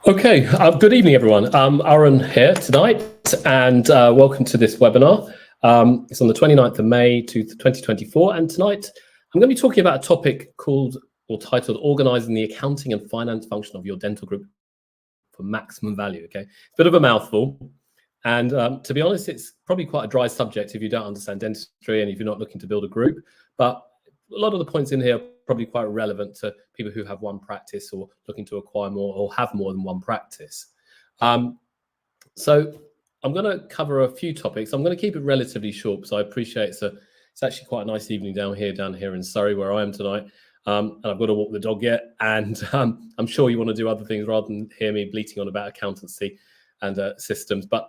Okay, good evening, everyone. Aaron here tonight, and welcome to this webinar. It's on the 29th of May 2024, and tonight I'm going to be talking about a topic called or titled Organising the Accounting and Finance Function of Your Dental Group for Maximum Value. Okay, it's a bit of a mouthful, and to be honest, it's probably quite a dry subject if you don't understand dentistry and if you're not looking to build a group, but a lot of the points in here are probably quite relevant to people who have one practice or looking to acquire more or have more than one practice. So I'm going to cover a few topics. I'm going to keep it relatively short because I appreciate it's actually quite a nice evening down here in Surrey where I am tonight. And I've got to walk the dog yet. And I'm sure you want to do other things rather than hear me bleating on about accountancy and systems. But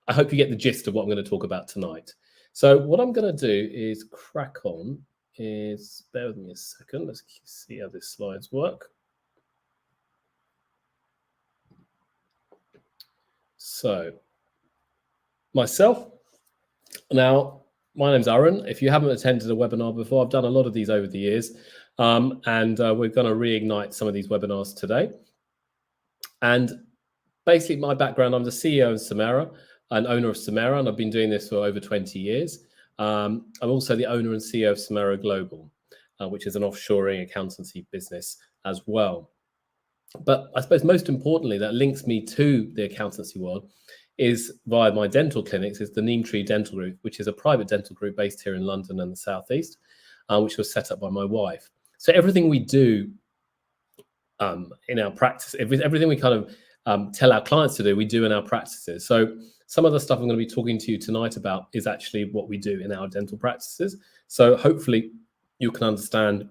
I hope you get the gist of what I'm going to talk about tonight. So what I'm going to do is crack on. Bear with me a second. Let's see how these slides work. So, myself. Now, my name's Aaron. If you haven't attended a webinar before, I've done a lot of these over the years, and we're going to reignite some of these webinars today. And basically, my background: I'm the CEO of Samara, and owner of Samara, and I've been doing this for over 20 years. I'm also the owner and CEO of Samara Global, which is an offshoring accountancy business as well. But I suppose most importantly, that links me to the accountancy world is via my dental clinics, is the Neem Tree Dental Group, which is a private dental group based here in London and the Southeast, which was set up by my wife. So everything we do in our practice, everything we kind of tell our clients to do, we do in our practices. So some of the stuff I'm going to be talking to you tonight about is actually what we do in our dental practices. So hopefully you can understand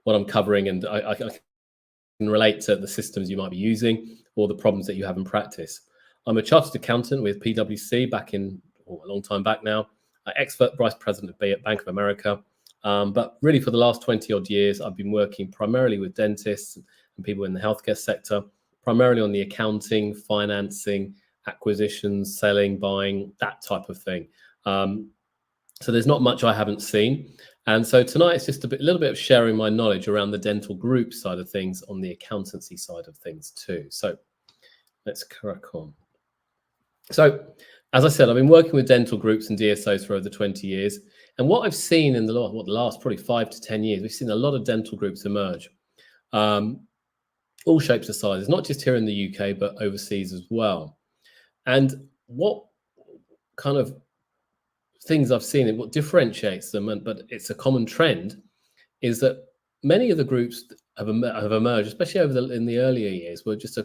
what I'm covering, and I can relate to the systems you might be using or the problems that you have in practice. I'm a chartered accountant with PwC a long time back now, expert vice president at Bank of America. But really for the last 20 odd years, I've been working primarily with dentists and people in the healthcare sector, primarily on the accounting, financing, acquisitions, selling, buying, that type of thing. So there's not much I haven't seen. And so tonight it's just a little bit of sharing my knowledge around the dental group side of things on the accountancy side of things too. So let's crack on. So as I said, I've been working with dental groups and DSOs for over 20 years. And what I've seen in the last probably 5 to 10 years, we've seen a lot of dental groups emerge. All shapes and sizes, not just here in the UK, but overseas as well. And what kind of things I've seen, and what differentiates them, but it's a common trend, is that many of the groups have emerged, especially in the earlier years, were just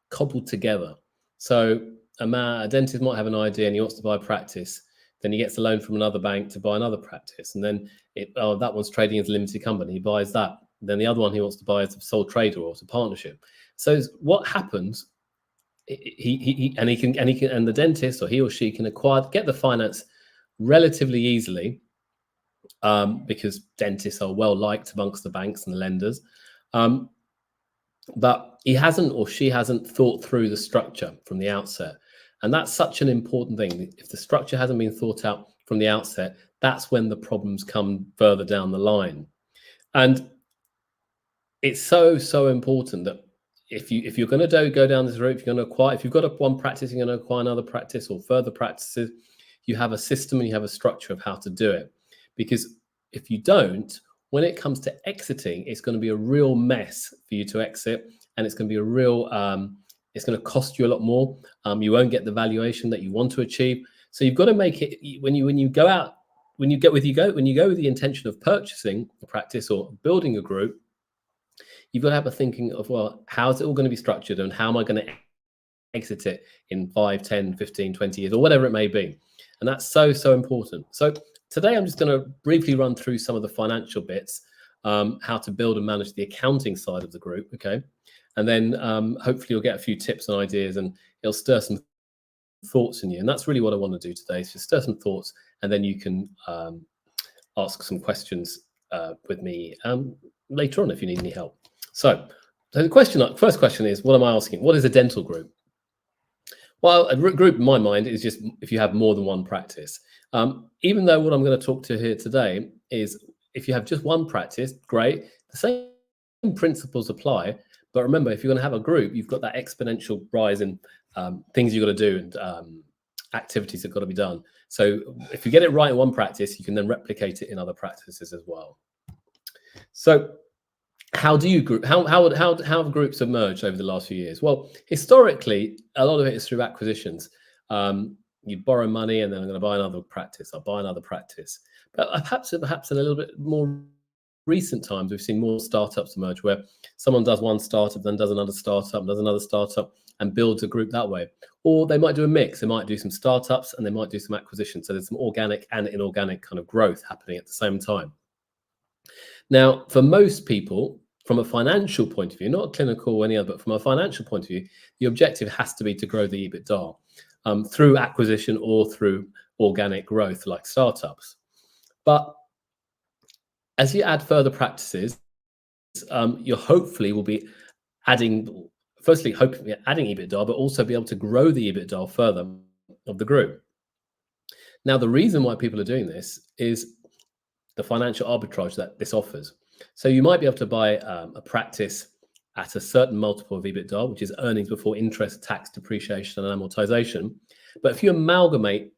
cobbled together. So a dentist might have an idea and he wants to buy a practice, then he gets a loan from another bank to buy another practice, and then that one's trading as a limited company, he buys that. Then the other one he wants to buy is a sole trader or a partnership. So what happens? And the dentist, or he or she, can get the finance relatively easily because dentists are well liked amongst the banks and the lenders. But he hasn't or she hasn't thought through the structure from the outset. And that's such an important thing. If the structure hasn't been thought out from the outset, that's when the problems come further down the line. And it's so important that if you're going to go down this route, if you've got one practice, you're going to acquire another practice or further practices, you have a system and you have a structure of how to do it. Because if you don't, when it comes to exiting, it's going to be a real mess for you to exit, and it's going to be it's going to cost you a lot more. You won't get the valuation that you want to achieve. So you've got to make it when you go with the intention of purchasing a practice or building a group. You've got to have a thinking of, well, how's it all going to be structured and how am I going to exit it in 5, 10, 15, 20 years or whatever it may be. And that's so important. So today I'm just going to briefly run through some of the financial bits, how to build and manage the accounting side of the group, okay? And then hopefully you'll get a few tips and ideas and it'll stir some thoughts in you. And that's really what I want to do today, is just stir some thoughts, and then you can ask some questions with me later on if you need any help. So the first question is, what am I asking? What is a dental group? Well, a group in my mind is just if you have more than one practice. Even though what I'm going to talk to here today is if you have just one practice, great. The same principles apply, But remember, if you're going to have a group, you've got that exponential rise in things you've got to do and activities that have got to be done. So if you get it right in one practice, you can then replicate it in other practices as well. So how do you group? How have groups emerged over the last few years? Well, historically, a lot of it is through acquisitions. You borrow money, and then I'm going to buy another practice. I'll buy another practice. But perhaps in a little bit more recent times, we've seen more startups emerge where someone does one startup, then does another startup, does another startup, and builds a group that way. Or they might do a mix. They might do some startups and they might do some acquisitions. So there's some organic and inorganic kind of growth happening at the same time. Now, for most people, from a financial point of view, not clinical or any other, but from a financial point of view, the objective has to be to grow the EBITDA through acquisition or through organic growth like startups. But as you add further practices, you hopefully will be adding, firstly, hopefully adding EBITDA, but also be able to grow the EBITDA further of the group. Now, the reason why people are doing this is the financial arbitrage that this offers. So you might be able to buy a practice at a certain multiple of EBITDA, which is earnings before interest, tax, depreciation, and amortization. But if you amalgamate,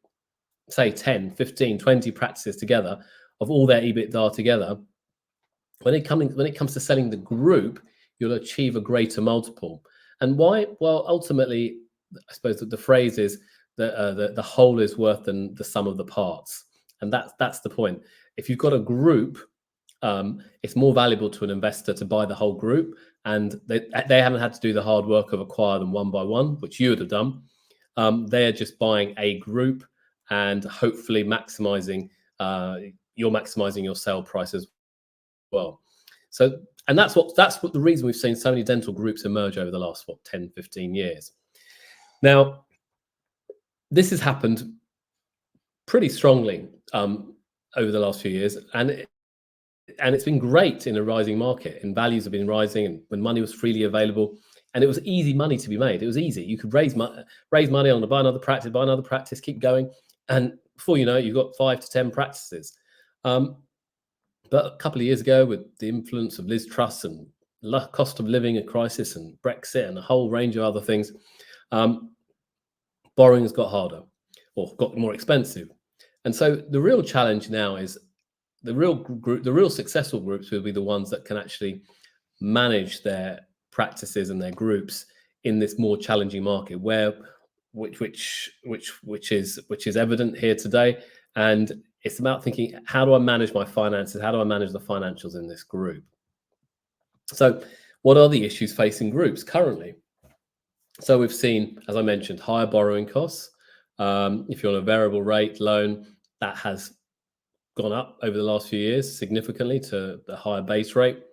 say, 10, 15, 20 practices together of all their EBITDA together, when it comes to selling the group, you'll achieve a greater multiple. And why? Well, ultimately, I suppose that the phrase is that the whole is worth than the sum of the parts. And that's the point. If you've got a group, it's more valuable to an investor to buy the whole group, and they haven't had to do the hard work of acquire them one by one, which you would have done. They are just buying a group and hopefully maximizing you're maximizing your sale price as well. So, and that's what the reason we've seen so many dental groups emerge over the last 10, 15 years. Now, this has happened pretty strongly over the last few years, and it's been great in a rising market, and values have been rising, and when money was freely available, and it was easy money to be made. It was easy. You could raise money on to buy another practice, keep going, and before you know it, you've got 5 to 10 practices. But a couple of years ago, with the influence of Liz Truss and cost of living crisis and Brexit and a whole range of other things, borrowing has got harder or got more expensive. And so the real challenge now is the real successful groups will be the ones that can actually manage their practices and their groups in this more challenging market, which is evident here today. And it's about thinking, how do I manage my finances? How do I manage the financials in this group? So what are the issues facing groups currently? So we've seen, as I mentioned, higher borrowing costs. If you're on a variable rate loan, that has gone up over the last few years significantly to the higher base rate.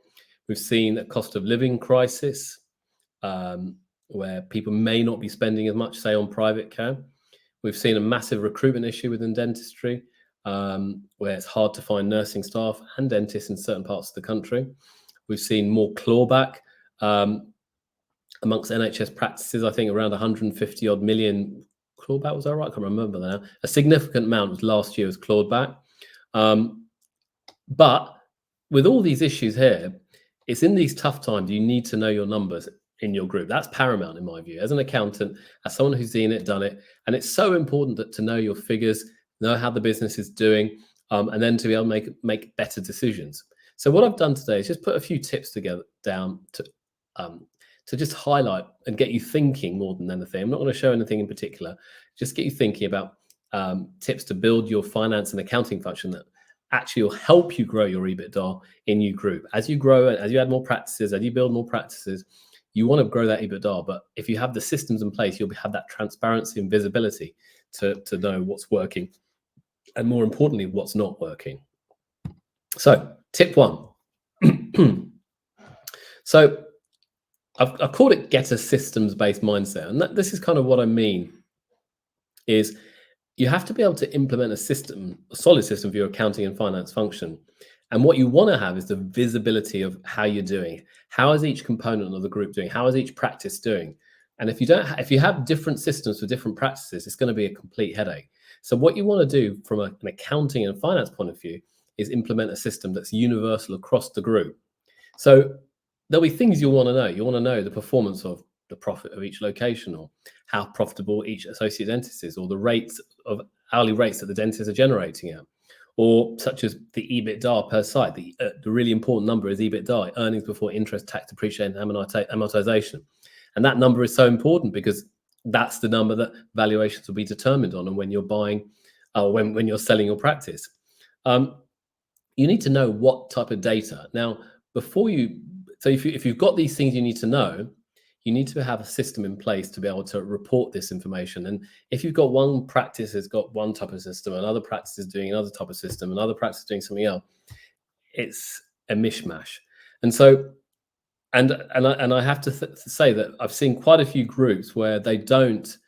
We've seen a cost of living crisis where people may not be spending as much, say, on private care. We've seen a massive recruitment issue within dentistry, where it's hard to find nursing staff and dentists in certain parts of the country. We've seen more clawback amongst NHS practices. I think around 150 odd million clawback, was that right? I can't remember now. A significant amount last year was clawed back. But with all these issues here, it's in these tough times you need to know your numbers in your group. That's paramount in my view, as an accountant, as someone who's seen it, done it. And it's so important to know your figures, know how the business is doing, and then to be able to make better decisions. So what I've done today is just put a few tips down to just highlight and get you thinking more than anything. I'm not going to show anything in particular, just get you thinking about tips to build your finance and accounting function that actually will help you grow your EBITDA in your group. As you grow, as you add more practices, as you build more practices, you want to grow that EBITDA. But if you have the systems in place, you'll have that transparency and visibility to know what's working, and more importantly, what's not working. So tip 1. So I've called it get a systems-based mindset. And this is kind of what I mean is you have to be able to implement a solid system for your accounting and finance function. And what you want to have is the visibility of how you're doing. How is each component of the group doing? How is each practice doing? And if you have different systems for different practices, it's going to be a complete headache. So what you want to do from an accounting and finance point of view is implement a system that's universal across the group. So there'll be things you'll want to know. You want to know the performance of the profit of each location, or how profitable each associate dentist is, or the rates of hourly rates that the dentists are generating at, or such as the EBITDA per site. The really important number is EBITDA, earnings before interest, tax, depreciation, and amortization. And that number is so important because that's the number that valuations will be determined on, and when you're buying, when you're selling your practice. You need to know what type of data. Now, if you've got these things you need to know, you need to have a system in place to be able to report this information. And if you've got one practice that's got one type of system, another practice is doing another type of system, another practice is doing something else, it's a mishmash. And so, and I have to say that I've seen quite a few groups where they don't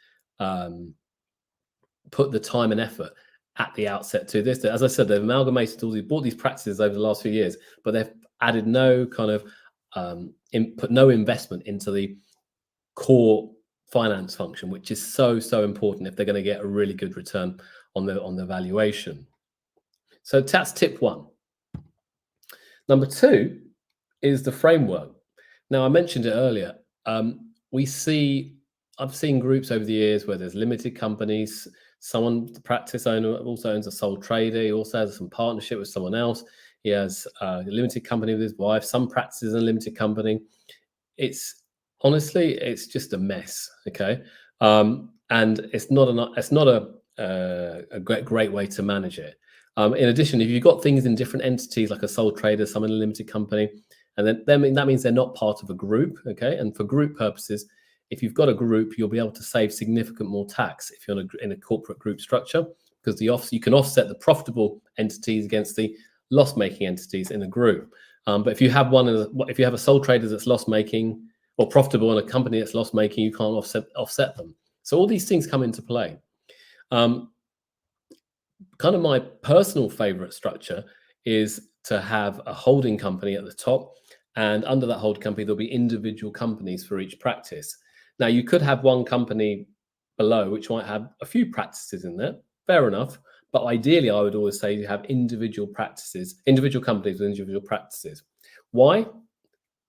put the time and effort at the outset to this. As I said, they've amalgamated bought these practices over the last few years, but they've added no kind of no investment into the core finance function, which is so important if they're going to get a really good return on the valuation. So that's tip one. Number two is the framework. Now, I mentioned it earlier. I've seen groups over the years where there's limited companies. The practice owner also owns a sole trader. He also has some partnership with someone else. He has a limited company with his wife. Some practices are a limited company. Honestly, it's just a mess. Okay, and it's not a great way to manage it. In addition, if you've got things in different entities, like a sole trader, some in a limited company, and then that means they're not part of a group. Okay, and for group purposes, if you've got a group, you'll be able to save significant more tax if you're in a corporate group structure, because you can offset the profitable entities against the loss-making entities in a group. But if you have a sole trader that's loss-making or profitable and a company that's loss-making, you can't offset them. So all these things come into play. Kind of my personal favorite structure is to have a holding company at the top, and under that holding company, there'll be individual companies for each practice. Now, you could have one company below, which might have a few practices in there. Fair enough. But ideally, I would always say you have individual companies with individual practices. Why?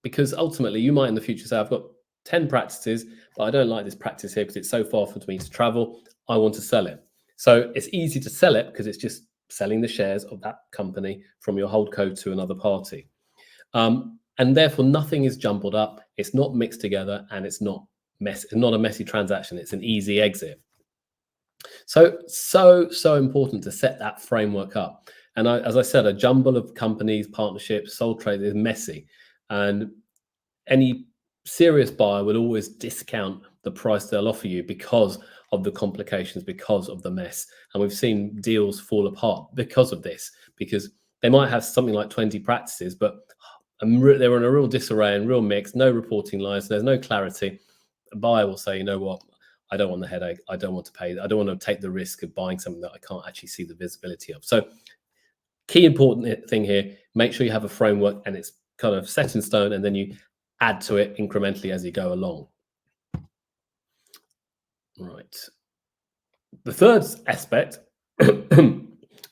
Because ultimately, you might in the future say, I've got 10 practices, but I don't like this practice here because it's so far for me to travel. I want to sell it. So it's easy to sell it because it's just selling the shares of that company from your holdco to another party. And therefore, nothing is jumbled up. It's not mixed together, and it's not a messy transaction. It's an easy exit. So important to set that framework up. And as I said, a jumble of companies, partnerships, sole trade is messy, and any serious buyer would always discount the price they'll offer you because of the complications, because of the mess. And we've seen deals fall apart because of this, because they might have something like 20 practices, but they're in a real disarray and real mix, no reporting lines, there's no clarity. A buyer will say, you know what, I don't want the headache. I don't want to pay. I don't want to take the risk of buying something that I can't actually see the visibility of. So key important thing here, make sure you have a framework and it's kind of set in stone, and then you add to it incrementally as you go along. Right. The third aspect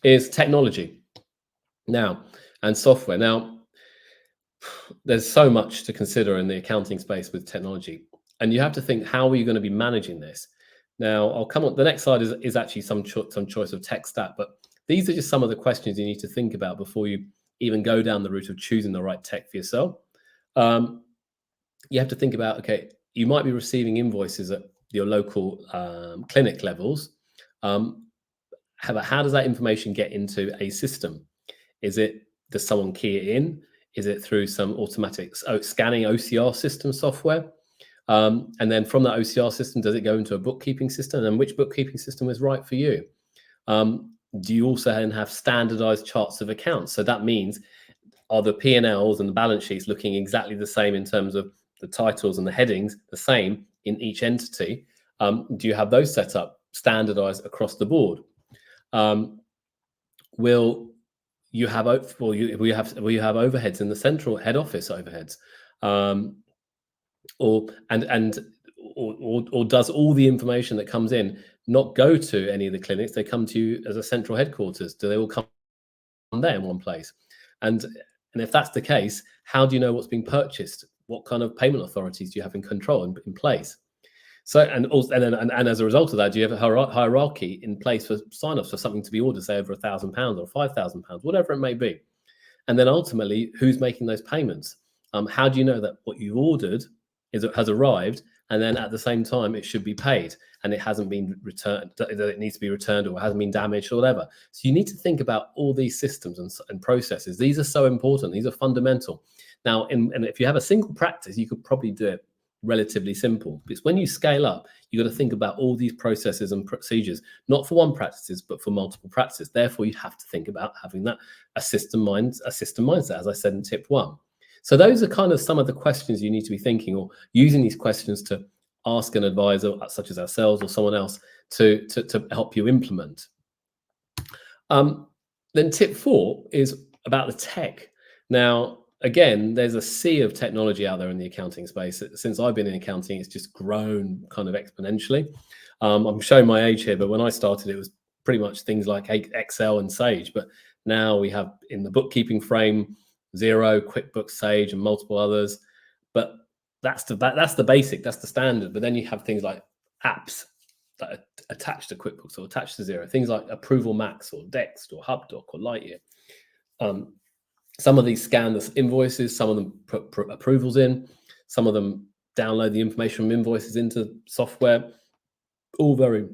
is technology and software. Now, there's so much to consider in the accounting space with technology, and you have to think, how are you going to be managing this? Now, I'll come on. The next slide is actually some choice of tech stack, but these are just some of the questions you need to think about before you even go down the route of choosing the right tech for yourself. You have to think about, okay, you might be receiving invoices at your local clinic levels. How does that information get into a system? Does someone key it in? Is it through some automatic scanning OCR system software? And then from that OCR system, does it go into a bookkeeping system? And which bookkeeping system is right for you? Do you also then have standardized charts of accounts? So that means, are the P&Ls and the balance sheets looking exactly the same in terms of the titles and the headings, the same in each entity? Do you have those set up standardized across the board? Will you have overheads in the central head office overheads? Or does all the information that comes in not go to any of the clinics? They come to you as a central headquarters. Do they all come there in one place? And And if that's the case, how do you know what's being purchased? What kind of payment authorities do you have in control in place? So, and also, and as a result of that, do you have a hierarchy in place for sign-offs for something to be ordered, say over £1,000 or £5,000, whatever it may be? And then ultimately, who's making those payments? How do you know that what you ordered has arrived, and then at the same time it should be paid and it hasn't been returned, that it needs to be returned or hasn't been damaged or whatever? So you need to think about all these systems and processes. These are so important. These are fundamental. Now, and if you have a single practice, you could probably do it relatively simple. Because when you scale up, you've got to think about all these processes and procedures, not for one practices, but for multiple practices. Therefore, you have to think about having that a system mindset, as I said in tip 1. So those are kind of some of the questions you need to be thinking, or using these questions to ask an advisor, such as ourselves or someone else, to help you implement. Then tip 4 is about the tech. Now, again, there's a sea of technology out there in the accounting space. Since I've been in accounting, it's just grown kind of exponentially. I'm showing my age here, but when I started, it was pretty much things like Excel and Sage. But now we have, in the bookkeeping frame, Xero, QuickBooks, Sage, and multiple others. But that's the basic, that's the standard. But then you have things like apps that are attached to QuickBooks or attached to Xero, things like Approval Max or Dext or HubDoc or Lightyear. Some of these scan the invoices, some of them put approvals in, some of them download the information from invoices into software. All very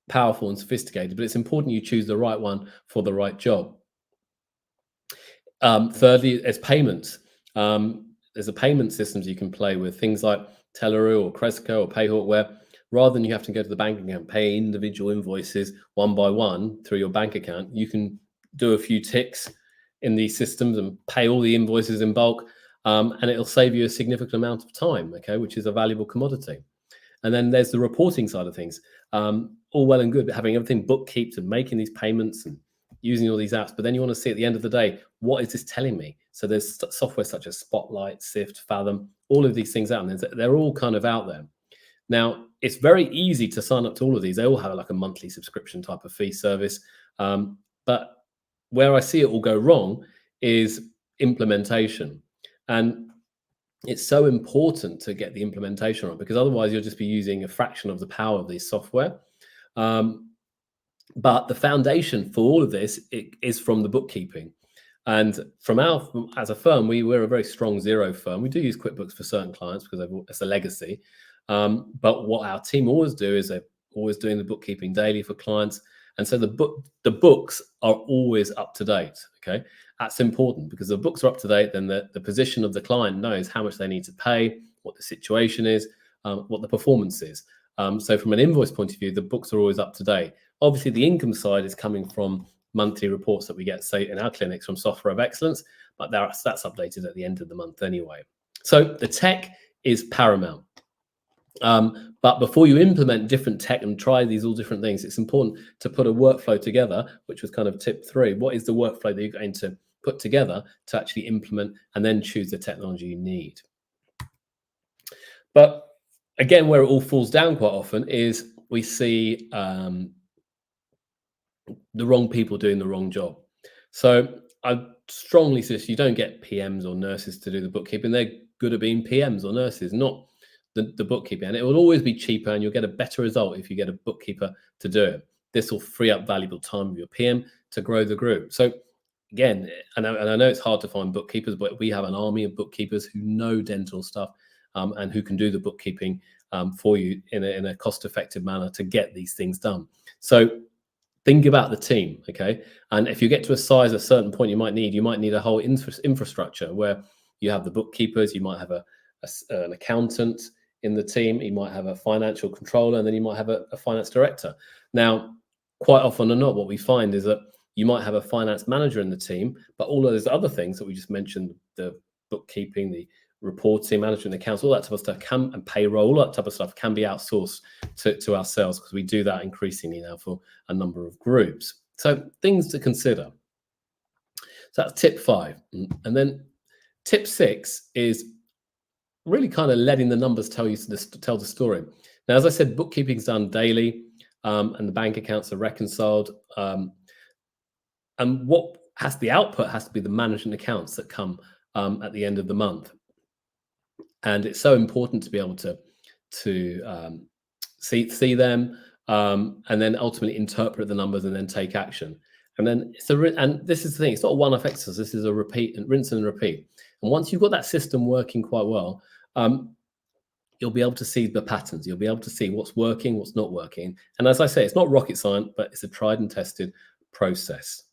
powerful and sophisticated, but it's important you choose the right one for the right job. Thirdly, it's payments. There's a payment systems you can play with, things like Telaroo or Cresco or Payhawk, where rather than you have to go to the bank account, pay individual invoices one by one through your bank account, you can do a few ticks in these systems and pay all the invoices in bulk, and it'll save you a significant amount of time, okay, which is a valuable commodity. And then there's the reporting side of things. All well and good, but having everything bookkept and making these payments and using all these apps, but then you want to see at the end of the day, what is this telling me? So there's software such as Spotlight, Sift, Fathom, all of these things out, and they're all kind of out there. Now, it's very easy to sign up to all of these. They all have like a monthly subscription type of fee service. But where I see it all go wrong is implementation. And it's so important to get the implementation right, because otherwise you'll just be using a fraction of the power of this software. But the foundation for all of this is from the bookkeeping. And as a firm, we're a very strong Xero firm. We do use QuickBooks for certain clients because it's a legacy. But what our team always do is they're always doing the bookkeeping daily for clients. And so the books are always up to date. Okay, that's important, because the books are up to date. Then the position of the client knows how much they need to pay, what the situation is, what the performance is. So from an invoice point of view, the books are always up to date. Obviously, the income side is coming from monthly reports that we get, say, in our clinics from Software of Excellence, but that's updated at the end of the month anyway. So the tech is paramount. But before you implement different tech and try all different things, it's important to put a workflow together, which was kind of tip 3. What is the workflow that you're going to put together to actually implement, and then choose the technology you need? But again, where it all falls down quite often is we see the wrong people doing the wrong job. So I strongly suggest you don't get PMs or nurses to do the bookkeeping. They're good at being PMs or nurses, not the bookkeeper. And it will always be cheaper, and you'll get a better result if you get a bookkeeper to do it. This will free up valuable time of your PM to grow the group. So again, and I know it's hard to find bookkeepers, but we have an army of bookkeepers who know dental stuff and who can do the bookkeeping for you in a cost-effective manner to get these things done. So think about the team, okay? And if you get to a size, a certain point, you might need a whole infrastructure where you have the bookkeepers, you might have an accountant in the team, you might have a financial controller, and then you might have a finance director. Now, quite often or not, what we find is that you might have a finance manager in the team, but all of those other things that we just mentioned, the bookkeeping, the reporting, management accounts, all that type of stuff and payroll, all that type of stuff can be outsourced to ourselves, because we do that increasingly now for a number of groups. So things to consider. So that's tip 5. And then tip 6 is really kind of letting the numbers tell the story. Now, as I said, bookkeeping's done daily, and the bank accounts are reconciled. And the output has to be the management accounts that come at the end of the month. And it's so important to be able to see them, and then ultimately interpret the numbers and then take action. And then and this is the thing, it's not a one-off exercise. This is a repeat and rinse and repeat. And once you've got that system working quite well, you'll be able to see the patterns. You'll be able to see what's working, what's not working. And as I say, it's not rocket science, but it's a tried and tested process.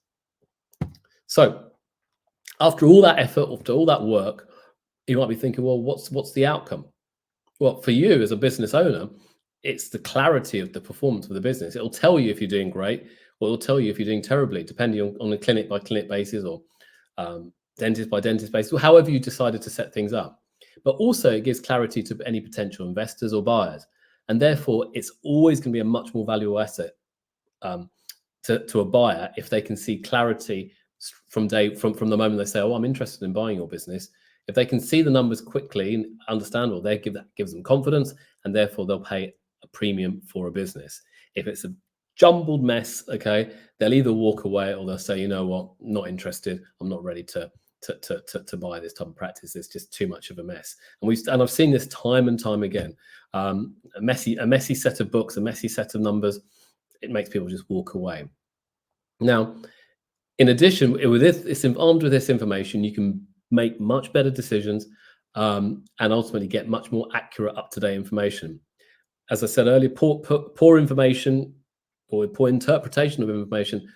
So after all that effort, after all that work, you might be thinking, well, what's the outcome? Well, for you as a business owner, it's the clarity of the performance of the business. It'll tell you if you're doing great, or it'll tell you if you're doing terribly, depending on a clinic by clinic basis, or dentist by dentist basis, or however you decided to set things up. But also it gives clarity to any potential investors or buyers. And therefore, it's always going to be a much more valuable asset to a buyer if they can see clarity from the moment they say, oh, I'm interested in buying your business. If they can see the numbers quickly and understand, that gives them confidence, and therefore they'll pay a premium for a business. If it's a jumbled mess, okay, they'll either walk away or they'll say, you know what, not interested. I'm not ready to buy this type of practice. It's just too much of a mess. And I've seen this time and time again. A messy set of books, a messy set of numbers, it makes people just walk away. Now, in addition, armed with this information, you can make much better decisions, and ultimately get much more accurate, up-to-date information. As I said earlier, poor information or poor interpretation of information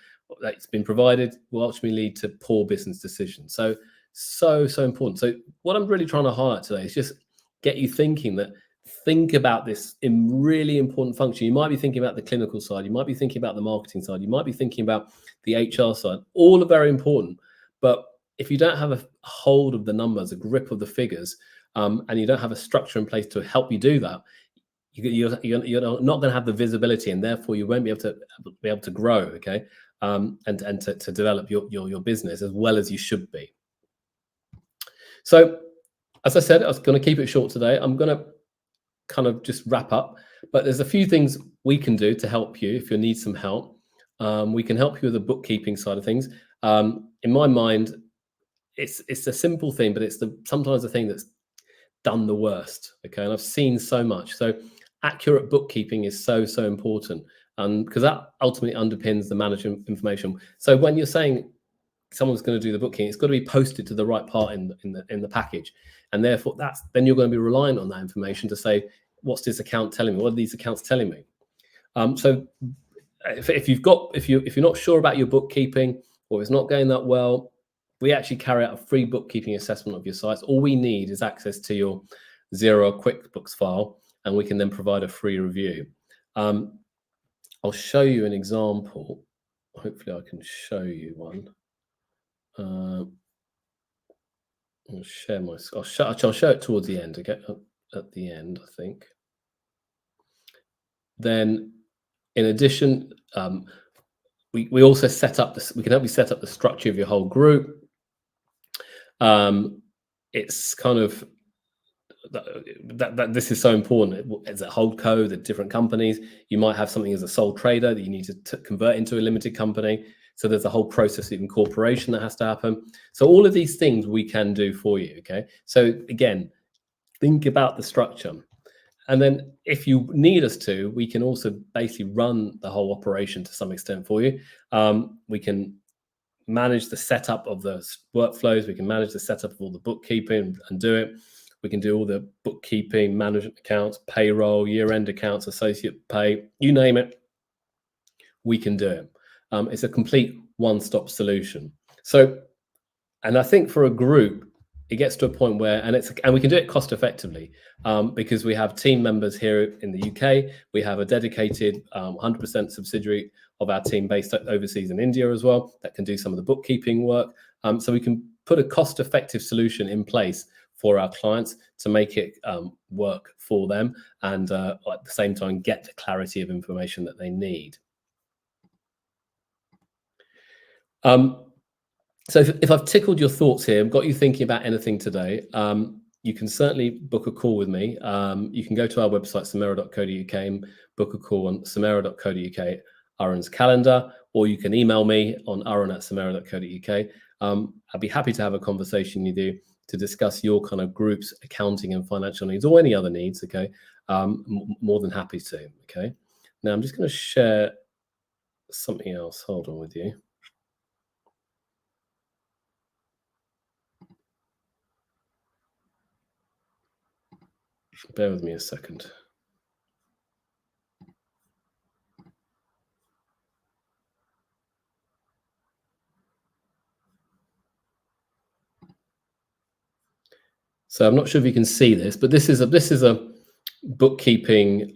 that's been provided will ultimately lead to poor business decisions. So important. So what I'm really trying to highlight today is just get you think about this in really important function. You might be thinking about the clinical side. You might be thinking about the marketing side. You might be thinking about the HR side. All are very important. But if you don't have a hold of the numbers, a grip of the figures, and you don't have a structure in place to help you do that, you're not going to have the visibility, and therefore you won't be able to grow, okay, and to develop your business as well as you should be. So, as I said, I was going to keep it short today. I'm going to kind of just wrap up, but there's a few things we can do to help you if you need some help. We can help you with the bookkeeping side of things. In my mind, it's a simple thing, but it's sometimes the thing that's done the worst. Okay, and I've seen so much. So accurate bookkeeping is so important, because that ultimately underpins the management information. So when you're saying someone's going to do the booking, it's got to be posted to the right part in the package, and therefore then you're going to be reliant on that information to say, what's this account telling me? What are these accounts telling me? So if you're not sure about your bookkeeping, or it's not going that well, we actually carry out a free bookkeeping assessment of your sites. All we need is access to your Xero QuickBooks file, and we can then provide a free review. I'll show you an example. Hopefully I can show you one. I'll show it towards the end, okay? At the end, I think. Then, in addition, we also set up this. We can help you set up the structure of your whole group. It's kind of that this is so important. It's a holdco, the different companies. You might have something as a sole trader that you need to convert into a limited company. So there's a whole process of incorporation that has to happen. So all of these things we can do for you. Okay. So again, think about the structure. And then if you need us to, we can also basically run the whole operation to some extent for you. We can manage the setup of the workflows. We can manage the setup of all the bookkeeping and do it. We can do all the bookkeeping, management accounts, payroll, year-end accounts, associate pay, you name it, we can do it. It's a complete one-stop solution. So, and I think for a group, it gets to a point where, and we can do it cost effectively, because we have team members here in the UK. We have a dedicated 100% subsidiary of our team based overseas in India as well that can do some of the bookkeeping work. So we can put a cost-effective solution in place for our clients to make it work for them, and at the same time get the clarity of information that they need. So if I've tickled your thoughts here, got you thinking about anything today, you can certainly book a call with me. You can go to our website, samera.co.uk, and book a call on samera.co.uk. Aaron's calendar, or you can email me on aaron@samara.co.uk. I'd be happy to have a conversation with you to discuss your kind of group's accounting and financial needs or any other needs. Okay, more than happy to. Okay, now I'm just going to share something else. Hold on with you. Bear with me a second. So I'm not sure if you can see this, but this is a bookkeeping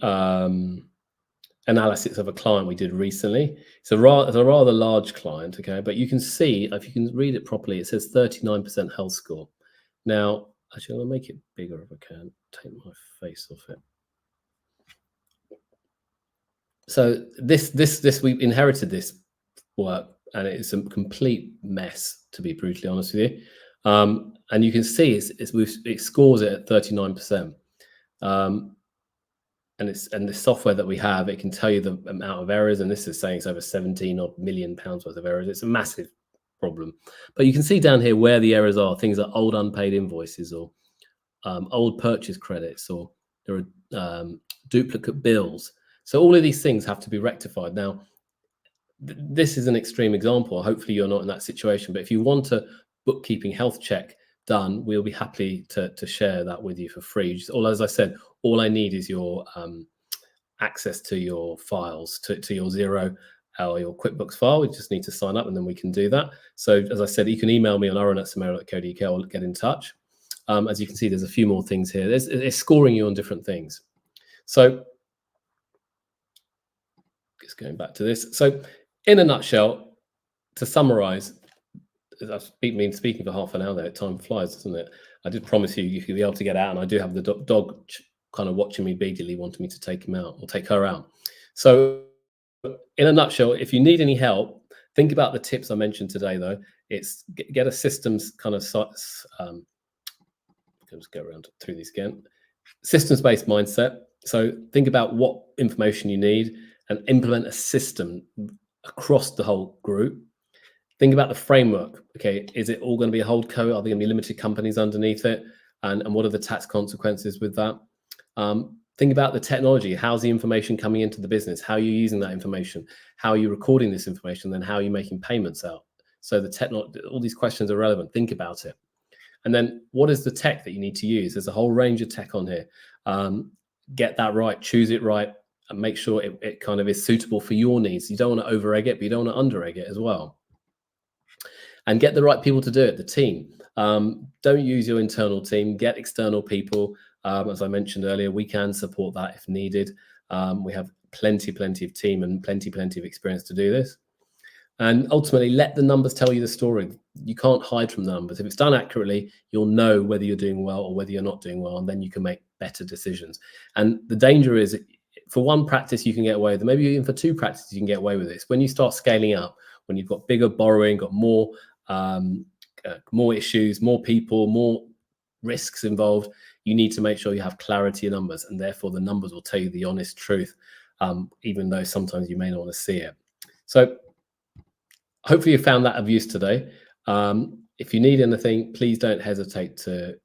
analysis of a client we did recently. It's a rather large client, okay? But you can see, if you can read it properly, it says 39% health score. Now, actually, I'm going to make it bigger if I can. Take my face off it. So this we inherited this work, and it's a complete mess, to be brutally honest with you. And you can see it scores it at 39%. And the software that we have, it can tell you the amount of errors, and this is saying it's over 17 odd million pounds worth of errors. It's a massive problem. But you can see down here where the errors are. Things like old unpaid invoices, or old purchase credits, or there are duplicate bills. So all of these things have to be rectified. Now, this is an extreme example. Hopefully you're not in that situation, but if you want a bookkeeping health check done, we'll be happy to share that with you for free. As I said, all I need is your access to your files, to your Xero or your QuickBooks file. We just need to sign up, and then we can do that. So as I said, you can email me on aaron@samara.co.uk or get in touch. As you can see, there's a few more things here. It's scoring you on different things. So just going back to this. So in a nutshell, to summarize, I've been speaking for half an hour there. Time flies, doesn't it? I did promise you could be able to get out, and I do have the dog kind of watching me beadily, wanting me to take him out or take her out. So in a nutshell, if you need any help, think about the tips I mentioned today, though. It's get a systems kind of just go around through these again. Systems-based mindset. So think about what information you need and implement a system across the whole group. Think about the framework. Okay, is it all going to be a holdco? Are there going to be limited companies underneath it? And what are the tax consequences with that? Think about the technology. How's the information coming into the business? How are you using that information? How are you recording this information? Then how are you making payments out? So all these questions are relevant. Think about it. And then what is the tech that you need to use? There's a whole range of tech on here. Get that right, choose it right, and make sure it kind of is suitable for your needs. You don't want to over egg it, but you don't want to under egg it as well. And get the right people to do it, the team. Don't use your internal team, get external people. As I mentioned earlier, we can support that if needed. We have plenty of team and plenty of experience to do this. And ultimately, let the numbers tell you the story. You can't hide from the numbers. If it's done accurately, you'll know whether you're doing well or whether you're not doing well, and then you can make better decisions. And the danger is, for one practice, you can get away with it. Maybe even for two practices, you can get away with it. When you start scaling up, when you've got bigger borrowing, got more issues, more people, more risks involved, you need to make sure you have clarity in numbers, and therefore the numbers will tell you the honest truth, even though sometimes you may not want to see it. So hopefully you found that of use today. If you need anything, please don't hesitate to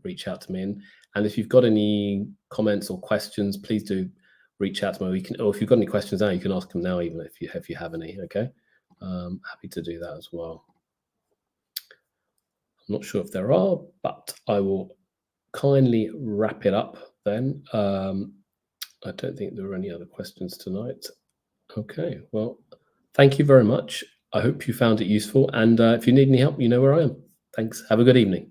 reach out to me. And if you've got any comments or questions, please do reach out to me. Or if you've got any questions now, you can ask them now, even if you have any. Okay, happy to do that as well. I'm not sure if there are, but I will kindly wrap it up then. I don't think there are any other questions tonight. Okay, well, thank you very much. I hope you found it useful. And if you need any help, you know where I am. Thanks. Have a good evening.